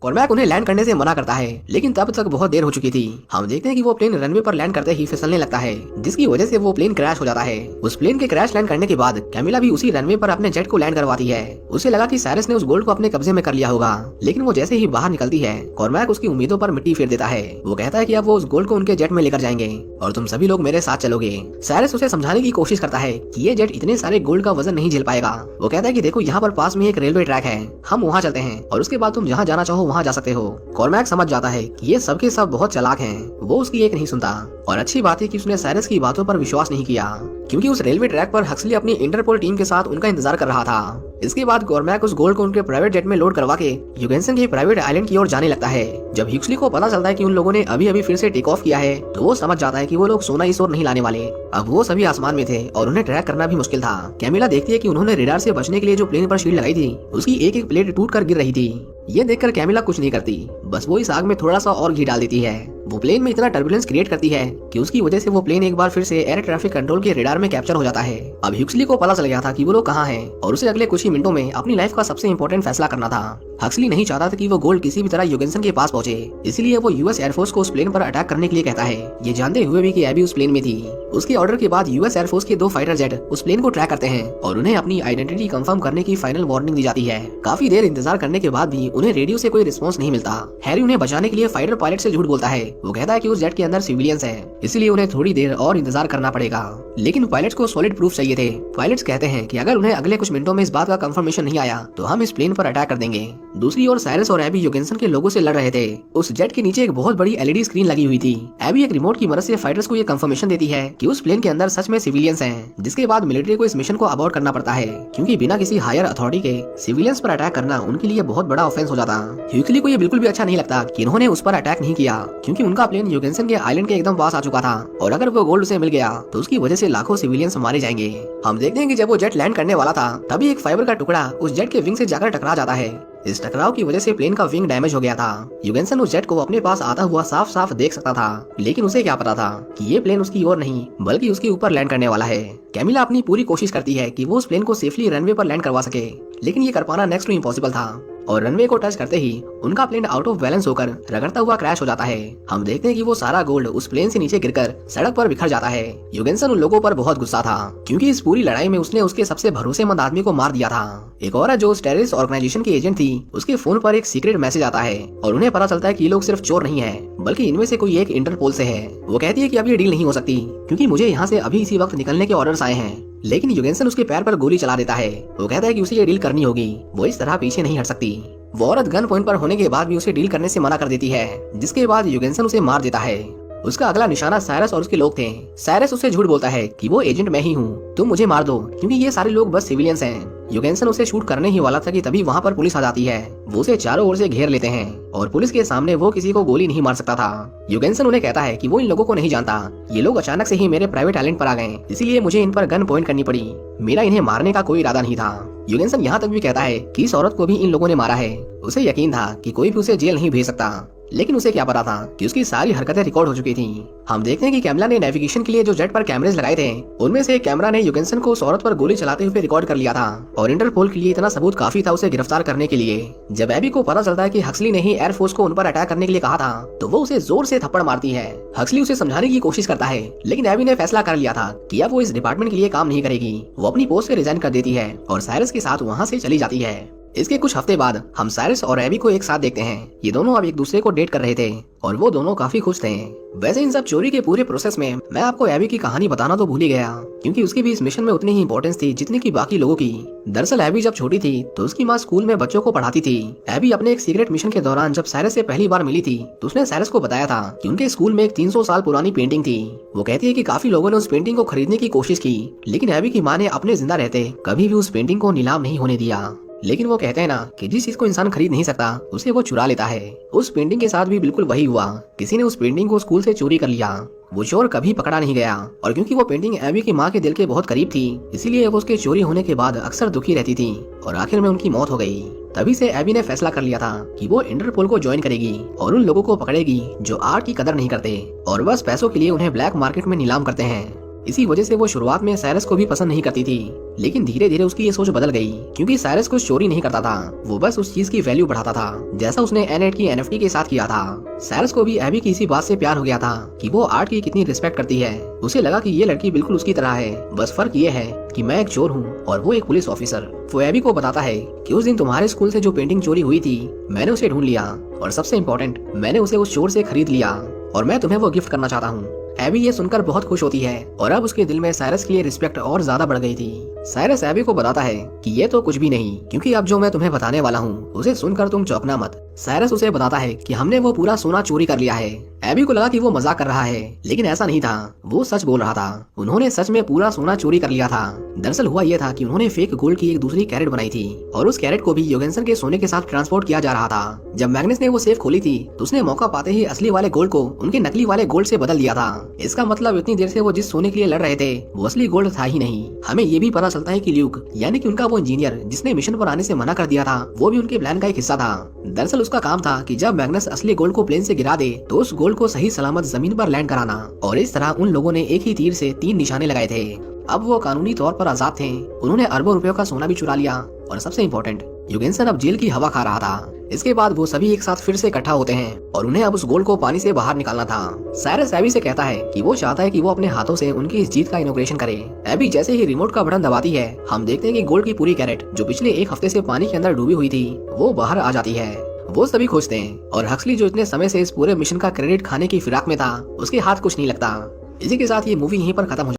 Cormac उन्हें land करने से मना करता है, लेकिन तब तक बहुत देर हो चुकी थी। हम देखते हैं कि वो प्लेन रनवे पर लैंड करते ही फिसलने लगता है, जिसकी वजह से वो प्लेन क्रैश हो जाता है। उस प्लेन के क्रैश लैंड करने के बाद कैमिला भी उसी रनवे पर अपने जेट को लैंड करवाती है। उसे लगा कि साइरस ने उस गोल्ड को अपने कब्जे में कर लिया होगा, लेकिन वो जैसे ही बाहर निकलती है, कॉर्मैक उसकी उम्मीदों पर मिट्टी फेर देता है। वो कहता है कि अब वो उस गोल्ड को उनके जेट में लेकर जाएंगे और तुम सभी लोग मेरे साथ चलोगे। साइरस उसे समझाने की कोशिश करता है कि ये जेट इतने सारे गोल्ड का वजन नहीं झेल पाएगा। वो कहता है कि देखो यहाँ पर पास में एक रेलवे ट्रैक है, हम वहाँ चलते हैं और उसके बाद तुम जहाँ जाना चाहो वहाँ जा सकते हो। कॉर्मैक समझ जाता है कि ये सबके सब बहुत चालाक हैं। वो उसकी एक नहीं सुनता और अच्छी बात है कि उसने साइरस की बातों पर विश्वास नहीं किया, क्योंकि उस रेलवे ट्रैक पर हक्सली अपनी इंटरपोल टीम के साथ उनका इंतजार कर रहा था। इसके बाद कॉर्मैक उस गोल्ड को उनके प्राइवेट जेट में लोड करवा के यूगेंसन के प्राइवेट आइलैंड की ओर जाने लगता है। जब हक्सली को पता चलता है कि उन लोगों ने अभी अभी फिर से टेक ऑफ किया है, तो वो समझ जाता है कि वो लोग सोना इस ओर नहीं लाने वाले। अब वो सभी आसमान में थे और उन्हें ट्रैक करना भी मुश्किल था। कैमिला देखती है कि उन्होंने रेडार से बचने के लिए जो प्लेन पर शील्ड लगाई थी, उसकी एक एक प्लेट टूट कर गिर रही थी। ये देखकर कैमिला कुछ नहीं करती, बस वो इस आग में थोड़ा सा और घी डाल देती है। वो प्लेन में इतना टर्बुलेंस क्रिएट करती है कि उसकी वजह से वो प्लेन एक बार फिर से एयर ट्रैफिक कंट्रोल के रेडार में कैप्चर हो जाता है। अब हक्सली को पता चल गया था कि वो लोग कहाँ हैं और उसे अगले कुछ ही मिनटों में अपनी लाइफ का सबसे इंपॉर्टेंट फैसला करना था। हक्सली नहीं चाहता था कि वो गोल्ड किसी भी तरह यूगेंसन के पास पहुंचे, इसलिए वो यूएस एयरफोर्स को उस प्लेन पर अटैक करने के लिए कहता है, ये जानते हुए भी कि एबी उस प्लेन में थी। उसके ऑर्डर के बाद यूएस एयरफोर्स के 2 फाइटर जेट उस प्लेन को ट्रैक करते हैं और उन्हें अपनी आइडेंटिटी कंफर्म करने की फाइनल वार्निंग दी जाती है। काफी देर इंतजार करने के बाद भी उन्हें रेडियो से कोई रिस्पॉन्स नहीं मिलता। हैरी उन्हें बचाने के लिए फाइटर पायलट से झूठ बोलता है। वो कहता है कि उस जेट के अंदर सिविलियंस हैं, इसलिए उन्हें थोड़ी देर और इंतजार करना पड़ेगा। लेकिन पायलट्स को सॉलिड प्रूफ चाहिए थे। पायलट्स कहते हैं कि अगर उन्हें अगले कुछ मिनटों में इस बात का कंफर्मेशन नहीं आया तो हम इस प्लेन पर अटैक कर देंगे। दूसरी ओर साइरस और एबी यूगेंसन के लोगों से लड़ रहे थे। उस जेट के नीचे एक बहुत बड़ी एलईडी स्क्रीन लगी हुई थी। एबी एक रिमोट की मदद से फाइटर्स को ये कंफर्मेशन देती है कि उस प्लेन के अंदर सच में सिविलियंस हैं, जिसके बाद मिलिट्री को इस मिशन को अबॉर्ट करना पड़ता है, क्योंकि बिना किसी हायर अथॉरिटी के सिविलियंस पर अटैक करना उनके लिए बहुत बड़ा ऑफेंस हो जाता। हक्सली को ये बिल्कुल भी अच्छा नहीं लगता कि इन्होंने उस पर अटैक नहीं किया, क्योंकि उनका प्लेन यूगेंसन के आइलैंड के एकदम पास आ चुका था और अगर वो गोल्ड उसे मिल गया तो उसकी वजह से लाखों सिविलियंस मारे जाएंगे। हम देखते हैं कि जब वो जेट लैंड करने वाला था, तभी एक फाइबर का टुकड़ा उस जेट के विंग से जाकर टकरा जाता है। इस टकराव की वजह से प्लेन का विंग डैमेज हो गया था। यूगेंसन उस जेट को अपने पास आता हुआ साफ साफ देख सकता था, लेकिन उसे क्या पता था कि ये प्लेन उसकी ओर नहीं बल्कि उसके ऊपर लैंड करने वाला है। कैमिला अपनी पूरी कोशिश करती है कि वो उस प्लेन को सेफली रनवे पर लैंड करवा सके, लेकिन ये कर पाना नेक्स्ट टू इम्पॉसिबल था और रनवे को टच करते ही उनका प्लेन आउट ऑफ बैलेंस होकर रगड़ता हुआ क्रैश हो जाता है। हम देखते हैं कि वो सारा गोल्ड उस प्लेन से नीचे गिरकर सड़क पर बिखर जाता है। यूगेंसन उन लोगों पर बहुत गुस्सा था, क्योंकि इस पूरी लड़ाई में उसने उसके सबसे भरोसेमंद आदमी को मार दिया था। एक औरत जो उस टेररिस्ट ऑर्गेनाइजेशन की एजेंट थी, उसके फोन पर एक सीक्रेट मैसेज आता है और उन्हें पता चलता है कि ये लोग सिर्फ चोर नहीं है, बल्कि इनमें से कोई एक इंटरपोल से है। वो कहती है कि अब ये डील नहीं हो सकती, क्योंकि मुझे यहाँ से अभी इसी वक्त निकलने के ऑर्डर्स आए हैं। लेकिन यूगेंसन उसके पैर पर गोली चला देता है। वो कहता है कि उसे ये डील करनी होगी, वो इस तरह पीछे नहीं हट सकती। वो औरत गन पॉइंट पर होने के बाद भी उसे डील करने से मना कर देती है, जिसके बाद यूगेंसन उसे मार देता है। उसका अगला निशाना साइरस और उसके लोग थे। साइरस उसे झूठ बोलता है कि वो एजेंट मैं ही हूँ, तुम मुझे मार दो, क्योंकि ये सारे लोग बस सिविलियंस हैं। यूगेंसन उसे शूट करने ही वाला था कि तभी वहाँ पर पुलिस आ जाती है। वो उसे चारों ओर से घेर लेते हैं और पुलिस के सामने वो किसी को गोली नहीं मार सकता था। यूगेंसन उन्हें कहता है कि वो इन लोगों को नहीं जानता, ये लोग अचानक से ही मेरे प्राइवेट आइलैंड पर आ गए, इसीलिए मुझे इन पर गन पॉइंट करनी पड़ी। मेरा इन्हें मारने का कोई इरादा नहीं था। यूगेंसन यहाँ तक भी कहता है कि इस औरत को भी इन लोगों ने मारा है। उसे यकीन था कि कोई भी उसे जेल नहीं भेज सकता, लेकिन उसे क्या पता था कि उसकी सारी हरकतें रिकॉर्ड हो चुकी थीं। हम देखते हैं कि कैमिला ने नेविगेशन के लिए जो जेट पर कैमरेज लगाए थे, उनमें से एक कैमरा ने यूगेंसन को उस औरत पर गोली चलाते हुए रिकॉर्ड कर लिया था और इंटरपोल के लिए इतना सबूत काफी था उसे गिरफ्तार करने के लिए। जब एबी को पता चलता है कि हक्सली ने ही एयरफोर्स को उन पर अटैक करने के लिए कहा था, तो वो उसे जोर से थप्पड़ मारती है। हक्सली उसे समझाने की कोशिश करता है, लेकिन एबी ने फैसला कर लिया था कि अब वो इस डिपार्टमेंट के लिए काम नहीं करेगी। वो अपनी पोस्ट से रिजाइन कर देती है और साइरस के साथ वहाँ से चली जाती है। इसके कुछ हफ्ते बाद हम साइरस और एबी को एक साथ देखते हैं। ये दोनों अब एक दूसरे को डेट कर रहे थे और वो दोनों काफी खुश थे। वैसे इन सब चोरी के पूरे प्रोसेस में मैं आपको एबी की कहानी बताना तो भूल ही गया, क्योंकि उसकी भी इस मिशन में उतनी ही इंपॉर्टेंस थी जितनी की बाकी लोगों की। दरअसल एबी जब छोटी थी तो उसकी माँ स्कूल में बच्चों को पढ़ाती थी। एबी अपने एक सीक्रेट मिशन के दौरान जब साइरस से पहली बार मिली थी तो उसने साइरस को बताया था कि उनके स्कूल में एक 300 साल पुरानी पेंटिंग थी। वो कहती है कि काफी लोगों ने उस पेंटिंग को खरीदने की कोशिश की, लेकिन एबी की माँ ने अपने जिंदा रहते कभी भी उस पेंटिंग को नीलाम नहीं होने दिया। लेकिन वो कहते हैं ना कि जिस चीज को इंसान खरीद नहीं सकता उसे वो चुरा लेता है। उस पेंटिंग के साथ भी बिल्कुल वही हुआ। किसी ने उस पेंटिंग को स्कूल से चोरी कर लिया। वो चोर कभी पकड़ा नहीं गया और क्योंकि वो पेंटिंग एबी की माँ के दिल के बहुत करीब थी, इसीलिए वो उसके चोरी होने के बाद अक्सर दुखी रहती थी और आखिर में उनकी मौत हो गई। तभी से एबी ने फैसला कर लिया था कि वो इंटरपोल को ज्वाइन करेगी और उन लोगों को पकड़ेगी जो आर्ट की कदर नहीं करते और बस पैसों के लिए उन्हें ब्लैक मार्केट में नीलाम करते हैं। इसी वजह से वो शुरुआत में साइरस को भी पसंद नहीं करती थी, लेकिन धीरे धीरे उसकी ये सोच बदल गई, क्योंकि साइरस कुछ चोरी नहीं करता था, वो बस उस चीज की वैल्यू बढ़ाता था जैसा उसने एनेट की एनएफटी के साथ किया था। साइरस को भी एबी की इसी बात से प्यार हो गया था कि वो आर्ट की कितनी रिस्पेक्ट करती है। उसे लगा कि ये लड़की बिल्कुल उसकी तरह है, बस फर्क ये है कि मैं एक चोर हूँ और वो एक पुलिस ऑफिसर। वो एबी को बताता है कि उस दिन तुम्हारे स्कूल से जो पेंटिंग चोरी हुई थी, मैंने उसे ढूंढ लिया और सबसे इम्पोर्टेंट, मैंने उसे उस चोर से खरीद लिया और मैं तुम्हें वो गिफ्ट करना चाहता हूँ। एबी ये सुनकर बहुत खुश होती है और अब उसके दिल में साइरस के लिए रिस्पेक्ट और ज्यादा बढ़ गई थी। साइरस एबी को बताता है कि ये तो कुछ भी नहीं, क्योंकि अब जो मैं तुम्हें बताने वाला हूँ उसे सुनकर तुम चौंकना मत। साइरस उसे बताता है कि हमने वो पूरा सोना चोरी कर लिया है। एबी को लगा कि वो मजाक कर रहा है, लेकिन ऐसा नहीं था, वो सच बोल रहा था। उन्होंने सच में पूरा सोना चोरी कर लिया था। दरअसल हुआ ये था कि उन्होंने फेक गोल्ड की एक दूसरी कैरेट बनाई थी और उस कैरेट को भी योगेंसन के सोने के साथ ट्रांसपोर्ट किया जा रहा था। जब मैग्नस ने वो सेफ खोली थी तो उसने मौका पाते ही असली वाले गोल्ड को उनके नकली वाले गोल्ड से बदल दिया था। इसका मतलब इतनी देर से वो जिस सोने के लिए लड़ रहे थे वो असली गोल्ड था ही नहीं। हमें ये भी पता चलता है कि ल्यूक यानी कि उनका वो इंजीनियर जिसने मिशन पर आने से मना कर दिया था, वो भी उनके प्लान का एक हिस्सा था। दरअसल उसका काम था कि जब मैग्नस असली गोल्ड को प्लेन से गिरा दे तो उस गोल्ड को सही सलामत जमीन पर लैंड कराना, और इस तरह उन लोगों ने एक ही तीर से 3 निशाने लगाए थे। अब वो कानूनी तौर पर आजाद थे, उन्होंने अरबों रुपयों का सोना भी चुरा लिया और सबसे इम्पोर्टेंट, योगेंसन अब जेल की हवा खा रहा था। इसके बाद वो सभी एक साथ फिर से इकट्ठा होते हैं और उन्हें अब उस गोल्ड को पानी से बाहर निकालना था। साइरस एबी से कहता है कि वो चाहता है कि वो अपने हाथों से उनकी इस जीत का इनॉग्रेशन करे। एबी जैसे ही रिमोट का बटन दबाती है, हम देखते हैं कि गोल्ड की पूरी कैरेट जो पिछले 1 हफ्ते से पानी के अंदर डूबी हुई थी वो बाहर आ जाती है। वो सभी खोजते हैं और हक्सली जो इतने समय से इस पूरे मिशन का क्रेडिट खाने की फिराक में था, उसके हाथ कुछ नहीं लगता। इसी के साथ ये मूवी यहीं पर खत्म हो